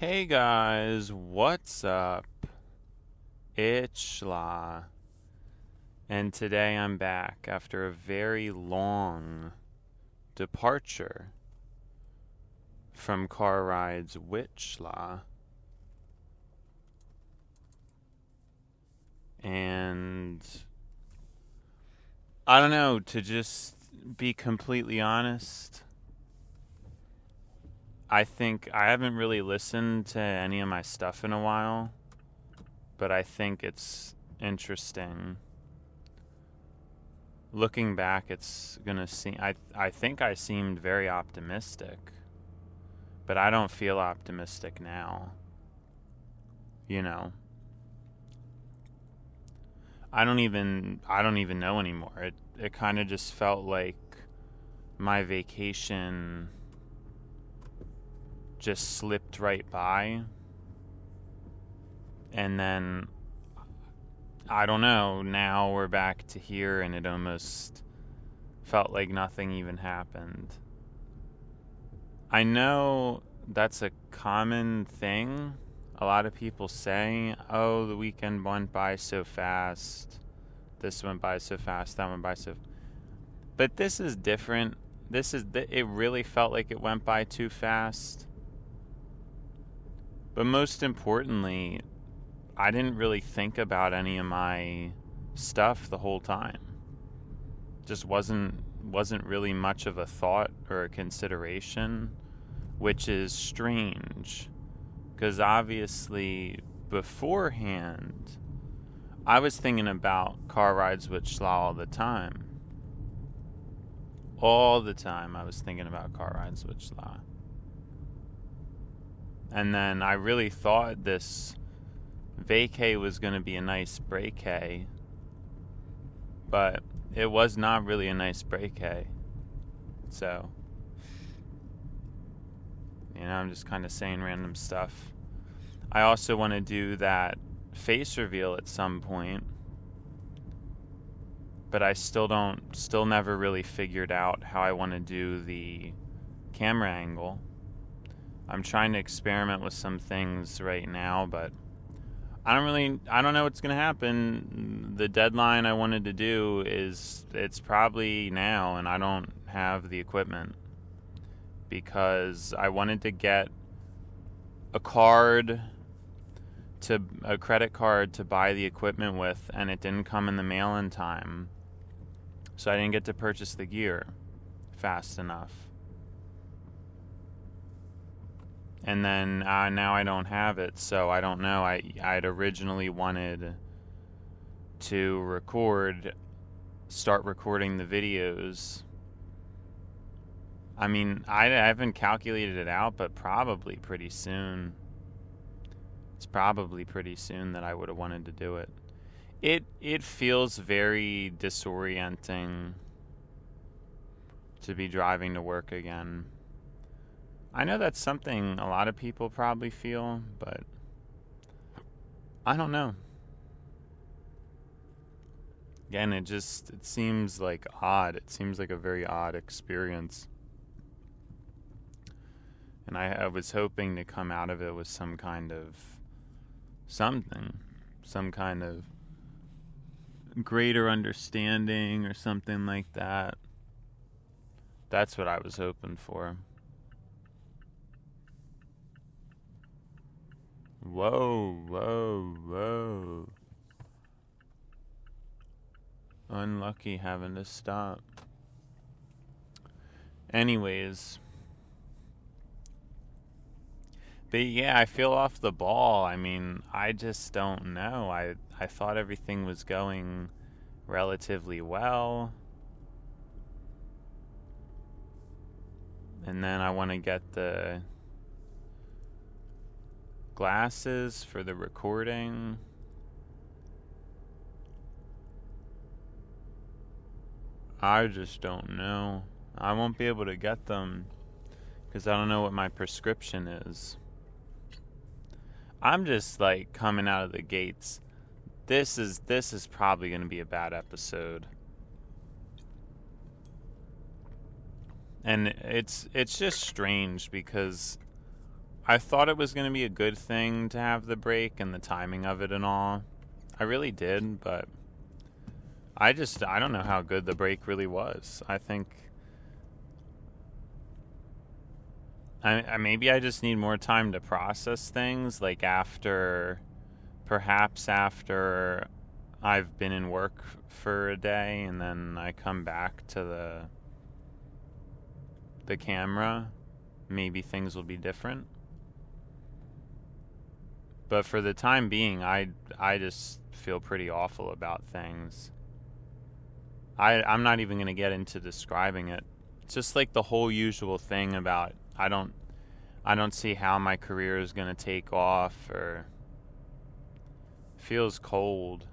Hey guys, what's up? It's Shla, and today I'm back after a very long departure from car rides with Shla. And I don't know, to just be completely honest, I think I haven't really listened to any of my stuff in a while, but I think it's interesting. Looking back, it's gonna seem I think I seemed very optimistic, but I don't feel optimistic now. You know, I don't even know anymore. It kind of just felt like my vacation just slipped right by, and then I don't know, now we're back to here and it almost felt like nothing even happened. I know that's a common thing. A lot of people say, oh, the weekend went by so fast. This went by so fast, that went by so... But this is different. It really felt like it went by too fast. But most importantly, I didn't really think about any of my stuff the whole time. Just wasn't really much of a thought or a consideration, which is strange, because obviously beforehand I was thinking about car rides with Schla all the time. All the time I was thinking about car rides with Schla. And then I really thought this vacay was going to be a nice breakay, but it was not really a nice breakay. So, I'm just kind of saying random stuff. I also want to do that face reveal at some point, but I still never really figured out how I want to do the camera angle. I'm trying to experiment with some things right now, but I don't know what's going to happen. The deadline I wanted to do it's probably now, and I don't have the equipment because I wanted to get a credit card to buy the equipment with, and it didn't come in the mail in time. So I didn't get to purchase the gear fast enough. And then now I don't have it, so I don't know. I'd originally wanted to start recording the videos. I mean, I haven't calculated it out, but probably pretty soon. It's probably pretty soon that I would have wanted to do it. It feels very disorienting to be driving to work again. I know that's something a lot of people probably feel, but I don't know. Again, it seems like odd. It seems like a very odd experience. And I was hoping to come out of it with some kind of greater understanding or something like that. That's what I was hoping for. Whoa. Unlucky having to stop. Anyways. But yeah, I feel off the ball. I mean, I just don't know. I thought everything was going relatively well. And then I want to get the glasses for the recording. I just don't know. I won't be able to get them because I don't know what my prescription is. I'm just like coming out of the gates. This is probably going to be a bad episode. And it's just strange because I thought it was going to be a good thing to have the break and the timing of it and all. I really did, but I don't know how good the break really was. I think maybe I just need more time to process things, like perhaps after I've been in work for a day and then I come back to the camera, maybe things will be different. But for the time being, I just feel pretty awful about things. I'm not even going to get into describing it. It's just like the whole usual thing about I don't see how my career is going to take off, or feels cold.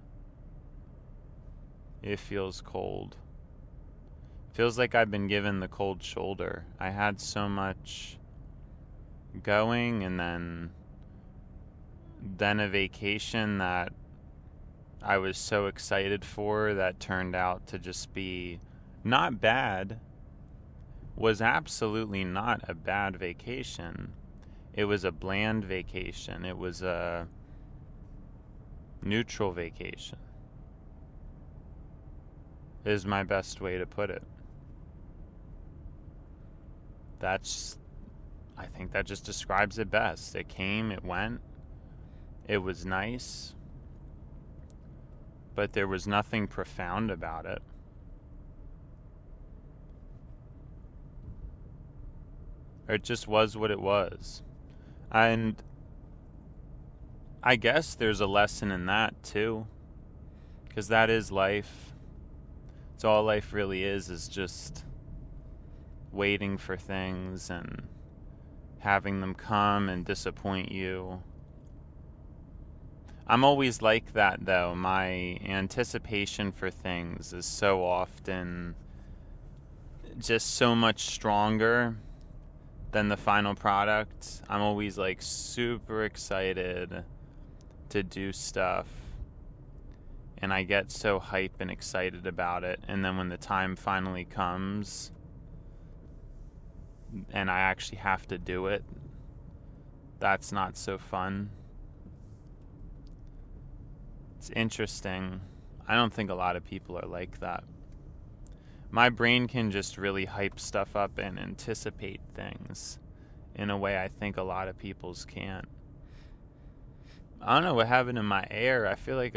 It feels cold. Feels like I've been given the cold shoulder. I had so much going, and then a vacation that I was so excited for that turned out to just be not bad. Was absolutely not a bad vacation. It was a bland vacation. It was a neutral vacation, is my best way to put it. I think that just describes it best. It came, it went, it was nice, but there was nothing profound about it. It just was what it was. And I guess there's a lesson in that too, because that is life. It's all life really is just waiting for things and having them come and disappoint you. I'm always like that, though. My anticipation for things is so often just so much stronger than the final product. I'm always like super excited to do stuff, and I get so hype and excited about it, and then when the time finally comes and I actually have to do it, that's not so fun. It's interesting. I don't think a lot of people are like that. My brain can just really hype stuff up and anticipate things in a way I think a lot of people's can't. I don't know what happened to my air. I feel like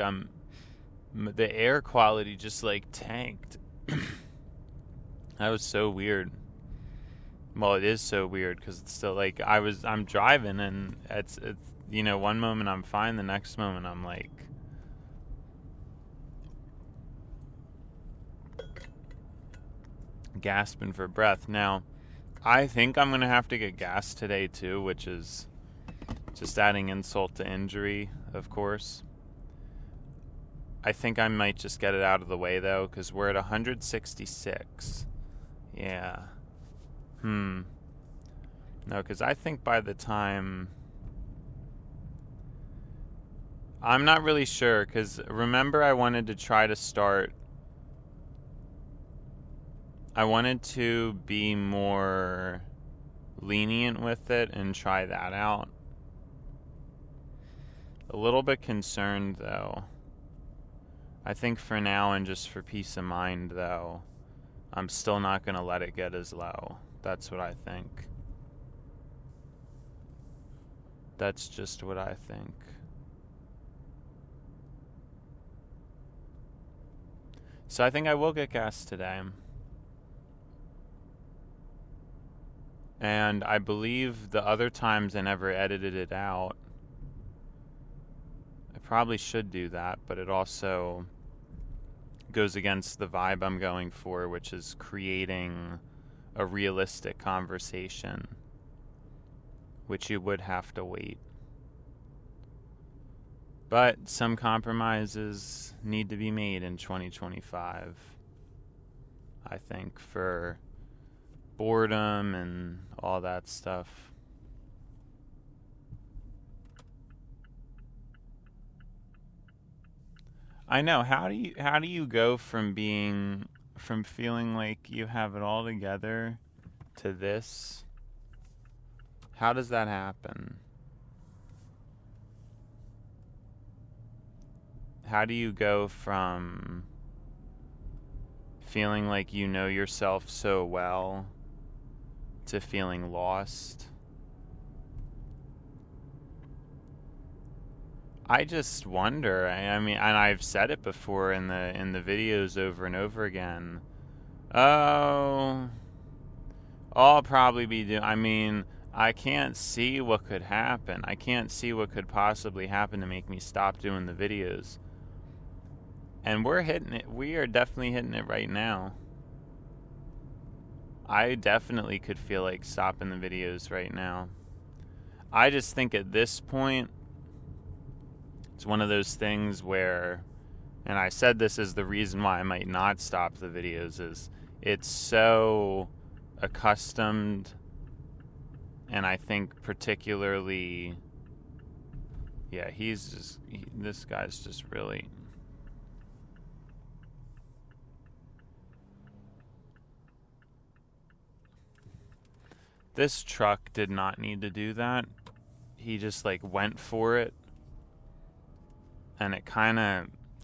the air quality just like tanked. That was so weird. Well, it is so weird because it's still like I'm driving and it's one moment I'm fine, the next moment I'm like gasping for breath. Now, I think I'm going to have to get gas today too, which is just adding insult to injury, of course. I think I might just get it out of the way though, because we're at 166. Yeah. No, because I think by the time... I'm not really sure, because remember I wanted to be more lenient with it and try that out. A little bit concerned, though. I think for now and just for peace of mind, though, I'm still not going to let it get as low. That's what I think. That's just what I think. So I think I will get gas today. And I believe the other times I never edited it out. I probably should do that, but it also goes against the vibe I'm going for, which is creating a realistic conversation, which you would have to wait. But some compromises need to be made in 2025, I think, for boredom and all that stuff. I know. How do you go from feeling like you have it all together to this? How does that happen? How do you go from feeling like you know yourself so well to feeling lost? I just wonder. I mean, and I've said it before in the videos over and over again. Oh, I'll probably be doing. I mean, I can't see what could happen. I can't see what could possibly happen to make me stop doing the videos. And we're hitting it. We are definitely hitting it right now. I definitely could feel like stopping the videos right now. I just think at this point, it's one of those things where, and I said this is the reason why I might not stop the videos, is it's so accustomed, and I think particularly, yeah, this guy's just really... This truck did not need to do that. He just like went for it. And it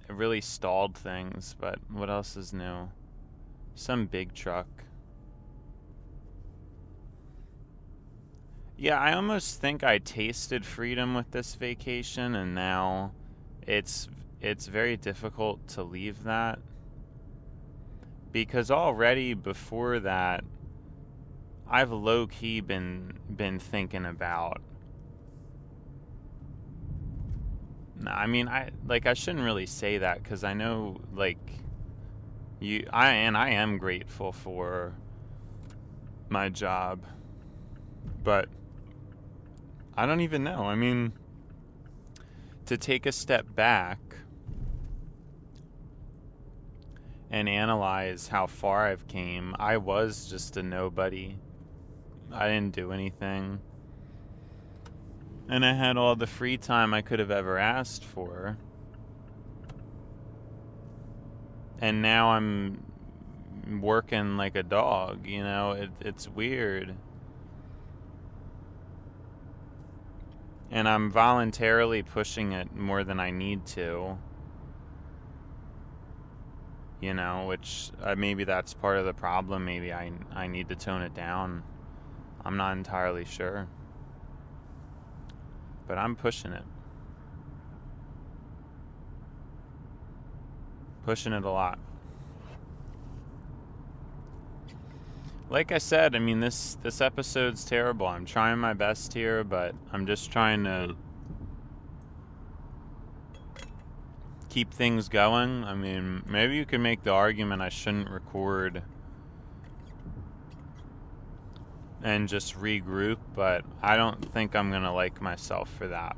really stalled things, but what else is new? Some big truck. Yeah, I almost think I tasted freedom with this vacation, and now it's very difficult to leave that. Because already before that, I've low-key been thinking about... I mean, I shouldn't really say that, because I know, like, I am grateful for my job, but I don't even know. I mean, to take a step back and analyze how far I've came, I was just a nobody. I didn't do anything. And I had all the free time I could have ever asked for. And now I'm working like a dog, you know? It's weird. And I'm voluntarily pushing it more than I need to. You know, which maybe that's part of the problem. Maybe I need to tone it down. I'm not entirely sure. But I'm pushing it. Pushing it a lot. Like I said, I mean, this episode's terrible. I'm trying my best here, but I'm just trying to keep things going. I mean, maybe you could make the argument I shouldn't record and just regroup, but I don't think I'm gonna like myself for that.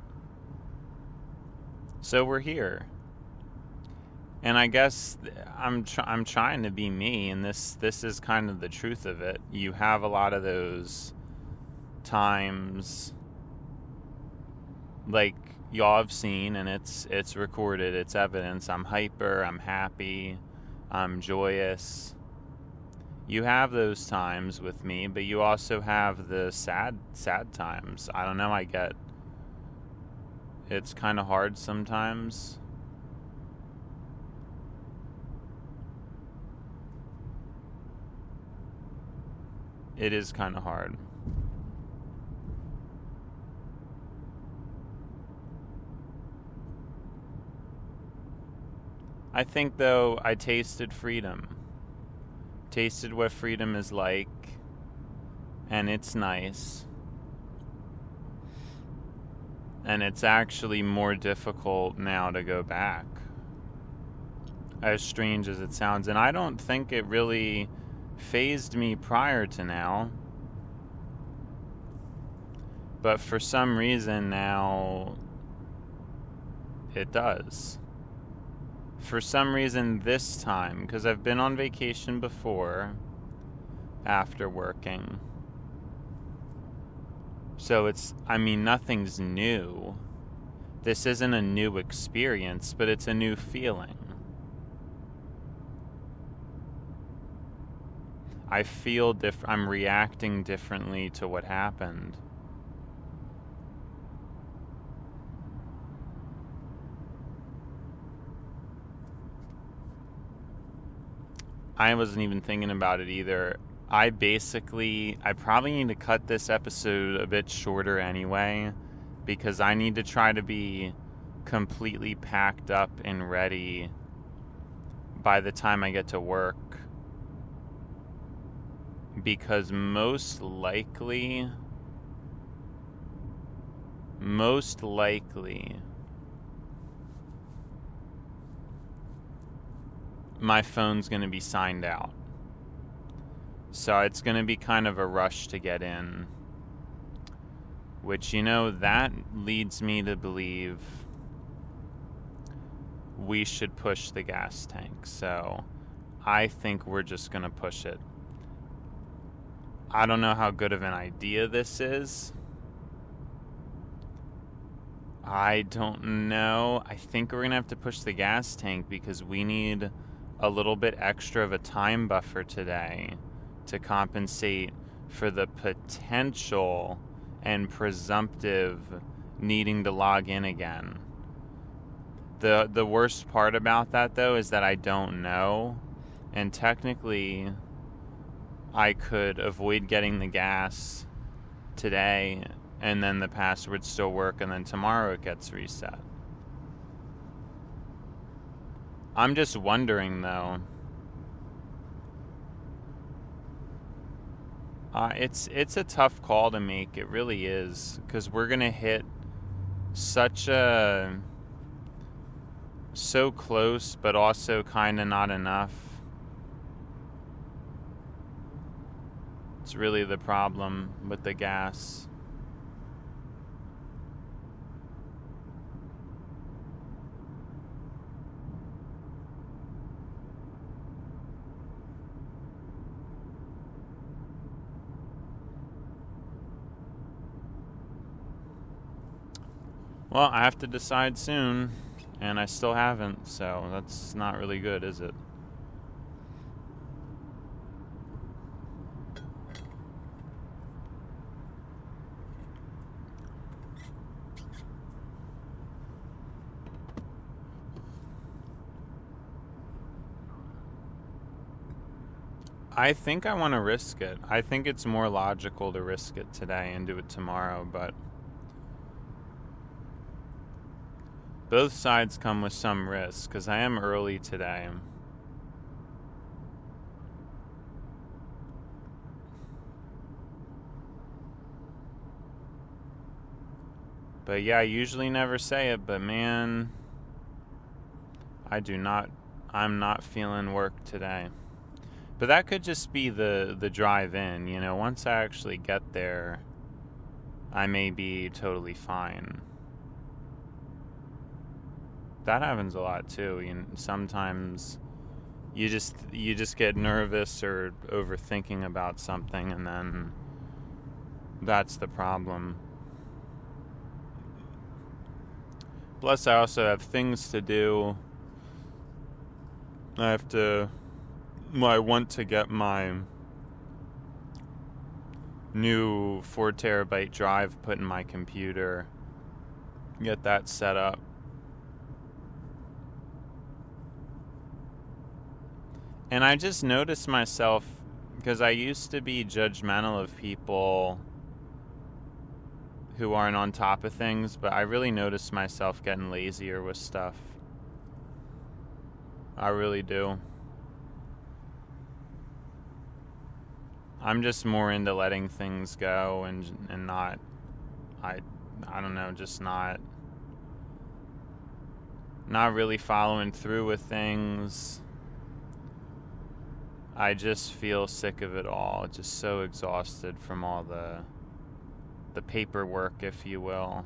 So we're here, and I guess I'm trying to be me, and this is kind of the truth of it. You have a lot of those times, like y'all have seen, and it's recorded, it's evidence. I'm hyper, I'm happy, I'm joyous. You have those times with me, but you also have the sad times. I don't know, it's kind of hard sometimes. It is kind of hard. I think, though, I tasted freedom. Tasted what freedom is like, and it's nice. And it's actually more difficult now to go back, as strange as it sounds. And I don't think it really fazed me prior to now, but for some reason now it does. For some reason this time, because I've been on vacation before after working. So nothing's new. This isn't a new experience, but it's a new feeling. I feel I'm reacting differently to what happened. I wasn't even thinking about it either. I probably need to cut this episode a bit shorter anyway, because I need to try to be completely packed up and ready by the time I get to work. Because most likely, my phone's going to be signed out. So it's going to be kind of a rush to get in. Which, that leads me to believe we should push the gas tank. So I think we're just going to push it. I don't know how good of an idea this is. I don't know. I think we're going to have to push the gas tank because we need a little bit extra of a time buffer today to compensate for the potential and presumptive needing to log in again. The worst part about that, though, is that I don't know. And technically, I could avoid getting the gas today, and then the password still work, and then tomorrow it gets reset. I'm just wondering, though. It's a tough call to make. It really is, because we're gonna hit so close, but also kind of not enough. It's really the problem with the gas. Well, I have to decide soon, and I still haven't, so that's not really good, is it? I think I want to risk it. I think it's more logical to risk it today and do it tomorrow, but both sides come with some risk, because I am early today. But yeah, I usually never say it, but man, I'm not feeling work today. But that could just be the drive in, once I actually get there, I may be totally fine. That happens a lot too. Sometimes you just get nervous or overthinking about something, and then that's the problem. Plus, I also have things to do. I want to get my new 4 terabyte drive put in my computer, get that set up. And I just noticed myself, because I used to be judgmental of people who aren't on top of things, but I really noticed myself getting lazier with stuff. I really do. I'm just more into letting things go and not, I don't know, just not really following through with things. I just feel sick of it all. Just so exhausted from all the paperwork, if you will.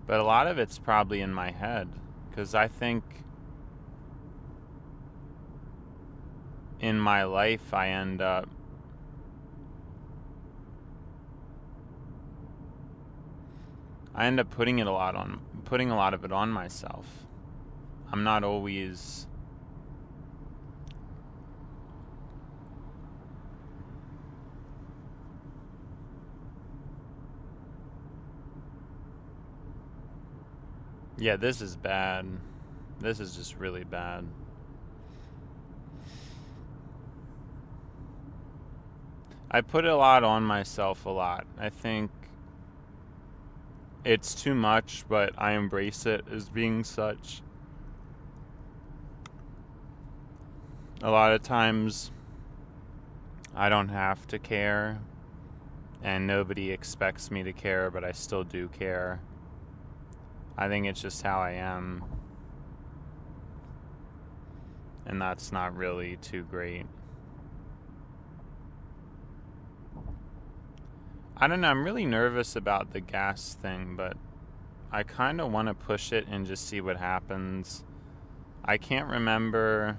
But a lot of it's probably in my head, because I think in my life I end up putting a lot of it on myself. I'm not always Yeah, this is bad. This is just really bad. I put a lot on myself a lot. I think it's too much, but I embrace it as being such. A lot of times I don't have to care, and nobody expects me to care, but I still do care. I think it's just how I am, and that's not really too great. I don't know, I'm really nervous about the gas thing, but I kind of want to push it and just see what happens. I can't remember.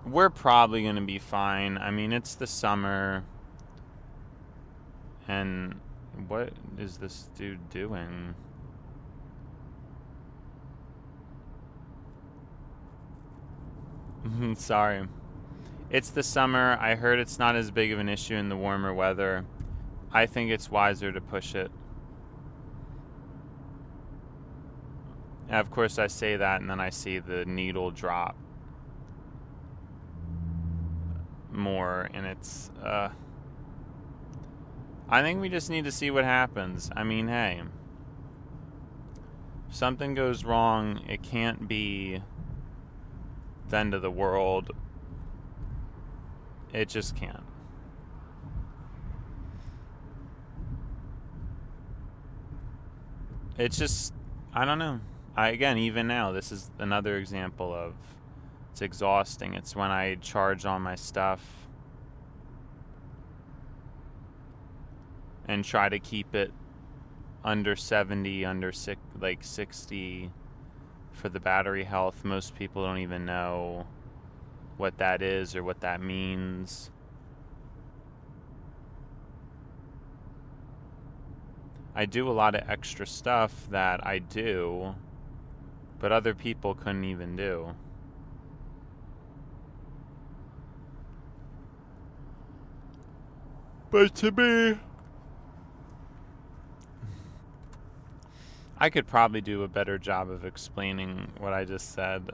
We're probably going to be fine. I mean, it's the summer. And what is this dude doing? Sorry. It's the summer. I heard it's not as big of an issue in the warmer weather. I think it's wiser to push it. And of course, I say that, and then I see the needle drop more, and it's, I think we just need to see what happens. I mean, hey, if something goes wrong, it can't be the end of the world. It just can't. It's just, I don't know. Again, even now, this is another example of it's exhausting. It's when I charge all my stuff and try to keep it under 70, under 60 for the battery health. Most people don't even know what that is or what that means. I do a lot of extra stuff that I do, but other people couldn't even do. But to me, I could probably do a better job of explaining what I just said.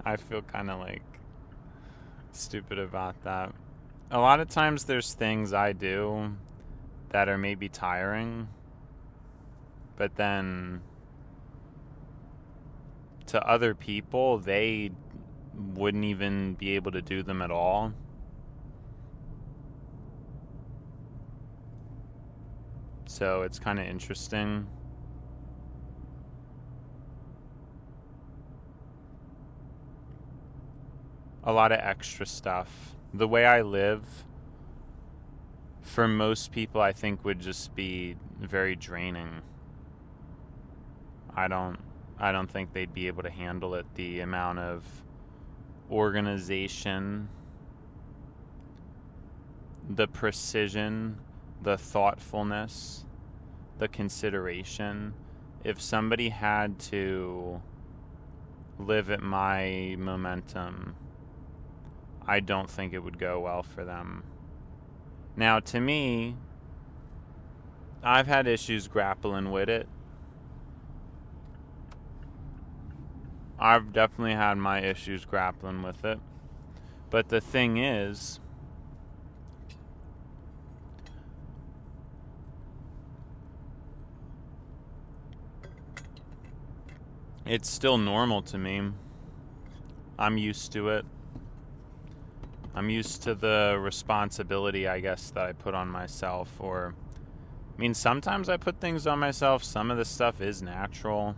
I feel kind of like stupid about that. A lot of times there's things I do that are maybe tiring, but then to other people, they wouldn't even be able to do them at all. So it's kind of interesting. A lot of extra stuff. The way I live, for most people, I think would just be very draining. I don't think they'd be able to handle it. The amount of organization, the precision, the thoughtfulness, the consideration. If somebody had to live at my momentum, I don't think it would go well for them. Now, to me, I've had issues grappling with it. I've definitely had my issues grappling with it. But the thing is, it's still normal to me. I'm used to it. I'm used to the responsibility, I guess, that I put on myself. Or, I mean, sometimes I put things on myself. Some of the stuff is natural.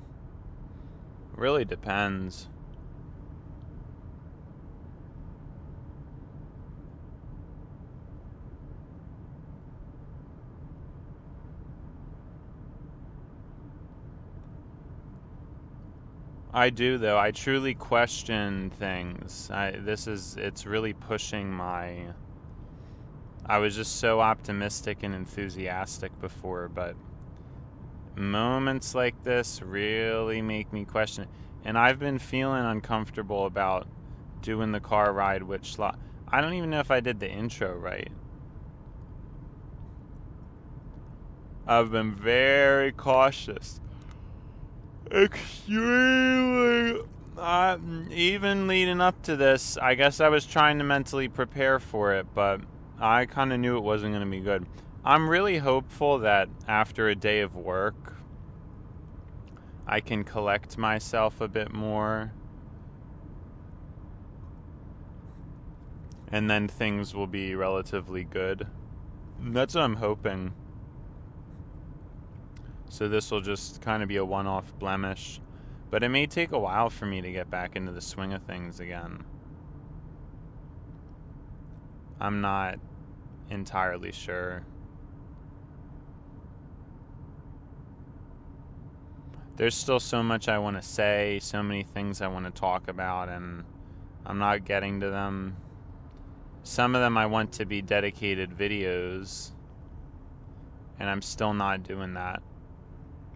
It really depends. I do, though. I truly question things. It's really pushing my... I was just so optimistic and enthusiastic before, but moments like this really make me question it. And I've been feeling uncomfortable about doing the car ride, I don't even know if I did the intro right. I've been very cautious. Extremely Even leading up to this, I guess I was trying to mentally prepare for it, but I kind of knew it wasn't going to be good. I'm really hopeful that after a day of work, I can collect myself a bit more, and then things will be relatively good. That's what I'm hoping. So this will just kind of be a one-off blemish. But it may take a while for me to get back into the swing of things again. I'm not entirely sure. There's still so much I want to say, so many things I want to talk about, and I'm not getting to them. Some of them I want to be dedicated videos, and I'm still not doing that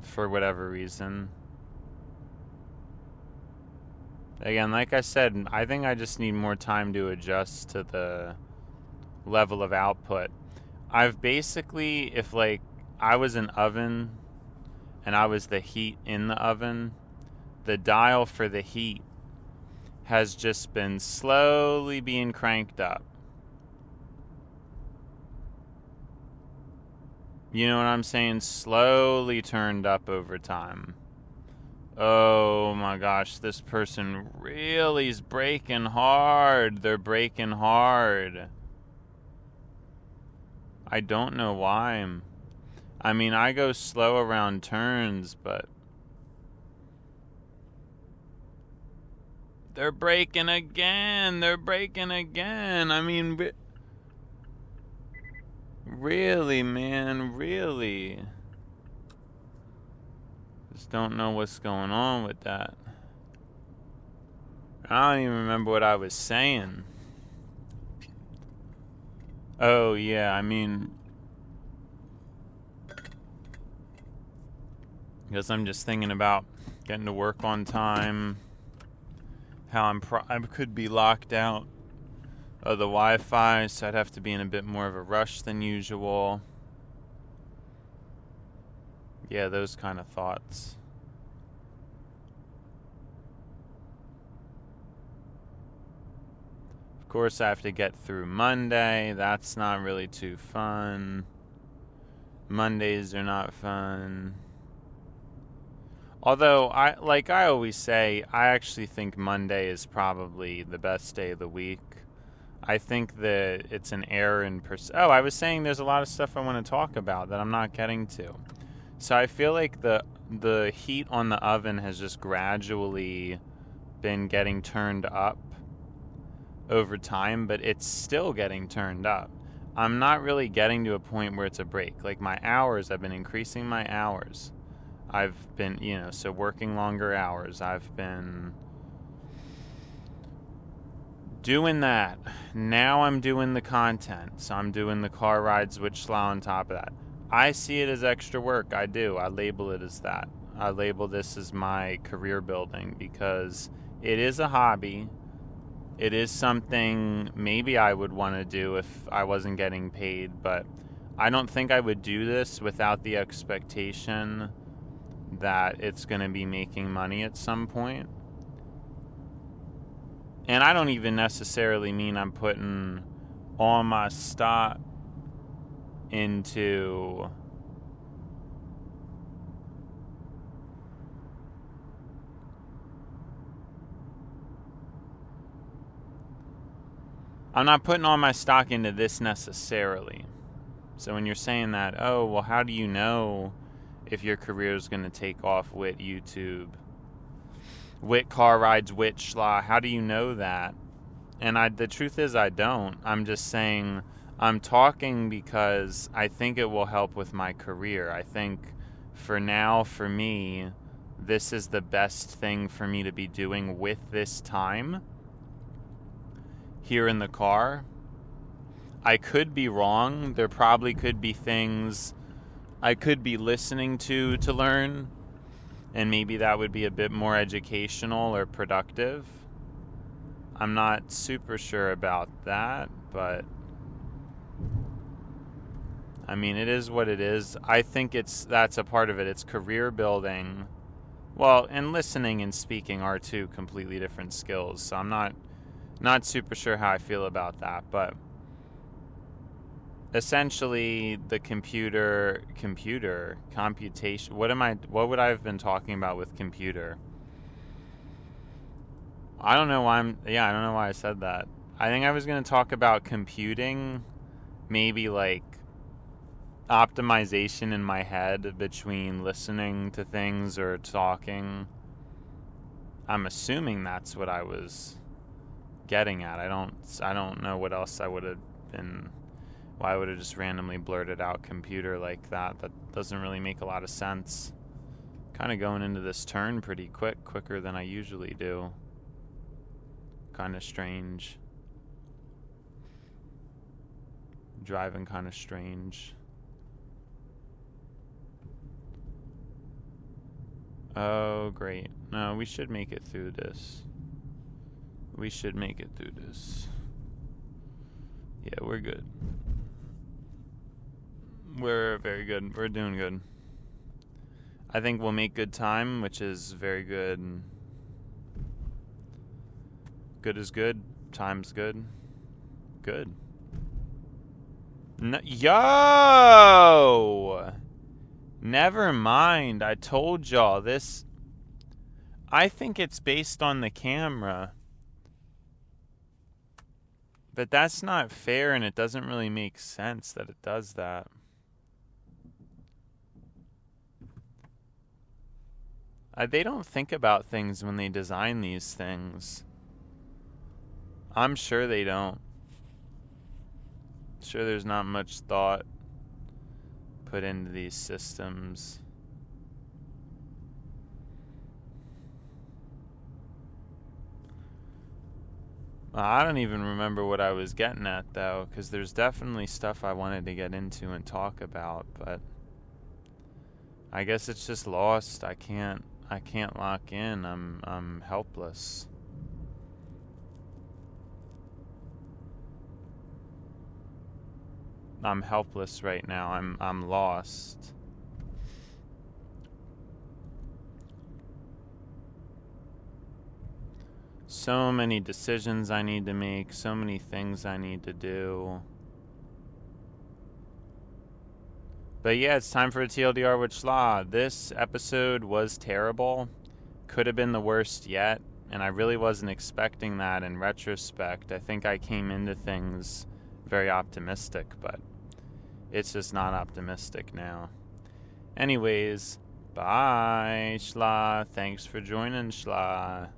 for whatever reason. Again, like I said, I think I just need more time to adjust to the level of output. I've basically, if like I was an oven and I was the heat in the oven, the dial for the heat has just been slowly being cranked up. You know what I'm saying? Slowly turned up over time. Oh my gosh, this person really is braking hard. They're braking hard. I don't know why. I mean, I go slow around turns, but they're braking again. They're braking again. I mean, really, man, really. Just don't know what's going on with that. I don't even remember what I was saying. Oh, yeah, I mean, because I'm just thinking about getting to work on time, how I could be locked out of the Wi-Fi, so I'd have to be in a bit more of a rush than usual. Yeah, those kind of thoughts. Of course, I have to get through Monday. That's not really too fun. Mondays are not fun. Although, I always say, I actually think Monday is probably the best day of the week. I think that it's an error in I was saying there's a lot of stuff I want to talk about that I'm not getting to. So I feel like the heat on the oven has just gradually been getting turned up over time, but it's still getting turned up. I'm not really getting to a point where it's a break. Like my hours, I've been increasing my hours. I've been, so working longer hours. I've been doing that. Now I'm doing the content. So I'm doing the car rides with Schlau on top of that. I see it as extra work. I do. I label it as that. I label this as my career building because it is a hobby. It is something maybe I would want to do if I wasn't getting paid, but I don't think I would do this without the expectation that it's going to be making money at some point. And I don't even necessarily mean I'm putting all my stock into I'm not putting all my stock into this necessarily. So when you're saying that, oh, well, how do you know if your career is going to take off with YouTube, with car rides, with Schlau? How do you know that? And the truth is I don't. I'm just saying I'm talking because I think it will help with my career. I think for now, for me, this is the best thing for me to be doing with this time here in the car. I could be wrong. There probably could be things I could be listening to learn, and maybe that would be a bit more educational or productive. I'm not super sure about that, but I mean, it is what it is. I think that's a part of it. It's career building Well, and listening and speaking are two completely different skills, so I'm not super sure how I feel about that, but essentially the computation, what would I have been talking about with computer? I don't know why I said that. I think I was going to talk about computing, maybe like optimization in my head between listening to things or talking. I'm assuming that's what I was getting at. I don't know what else I would have been. Why would have just randomly blurted out computer like that? That doesn't really make a lot of sense. Kind of going into this turn pretty quicker than I usually do. Kind of strange. Driving kind of strange. Oh, great. No, we should make it through this. Yeah, we're good. We're very good. We're doing good. I think we'll make good time, which is very good. Good is good. Time's good. Good. No, yo! Never mind. I told y'all this. I think it's based on the camera. But that's not fair, and it doesn't really make sense that it does that. They don't think about things when they design these things. I'm sure they don't. Sure, there's not much thought put into these systems. I don't even remember what I was getting at, though, because there's definitely stuff I wanted to get into and talk about, but I guess it's just lost. I can't lock in. I'm helpless. I'm helpless right now. I'm lost. So many decisions I need to make, so many things I need to do. But yeah, it's time for a TLDR with Schla. This episode was terrible. Could have been the worst yet, and I really wasn't expecting that in retrospect. I think I came into things very optimistic, but it's just not optimistic now. Anyways, bye, Schla. Thanks for joining, Schla.